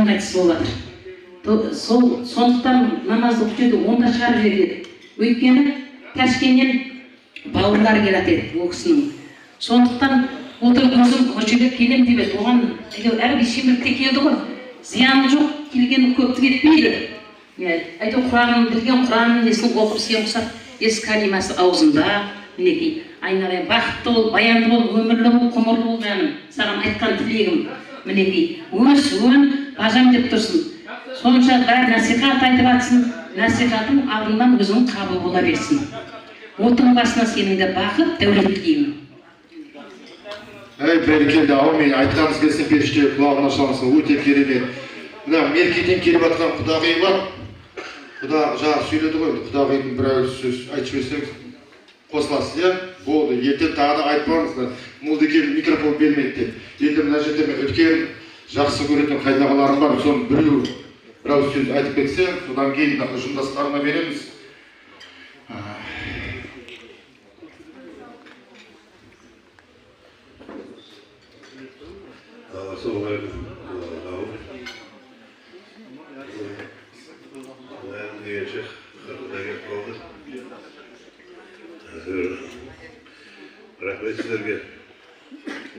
әжем қайтыс болып жатыр. Сондықтан намазды оқып жүрді, онда шығарып жібереді. Өйткені Ташкеннен бауырлары келеді ол кісінің. Сондықтан отырып өзім көшеге келем деп еді. Оған әрбір шембірікте келді ғой. Зияны жоқ, келгені көпті кетпейді. Әйтеу Құранын білген, Құранын несін оқып сен құсап, калимасы аузында, мінекей, айналайын, бақытты бол, баянды бол, өмірлі бол, құмырлы бол жаным. Саған айтқан тілегім, мінекей, өң бажам деп тұрсын. Сонша бәрі насихат айтып атсын, насихатың алдынан өзің қабыл бола берсін. Отың басына сенің де бақыт, дәулет тілеймін. Бәрекелді, мен айтқаныңыз келсін, періште құлағына шалынсын, өте керемет. Мына меркеден келіп жатқан құдағи бар. Құда жаңа сөйледі ғой, құдағидың бір сөз айтып жіберсеңіз қосыласыз, иә? Болды, ертең тағы да айтпаңыздар. Молдеке микрофон бермейді деп. Енді мына жерде мен өткен жақсы көретін қайдағаларым бар, соның бірау сөз айтып кетсе, содан кейін ұжымдастарына береміз. Рахмет сіздерге.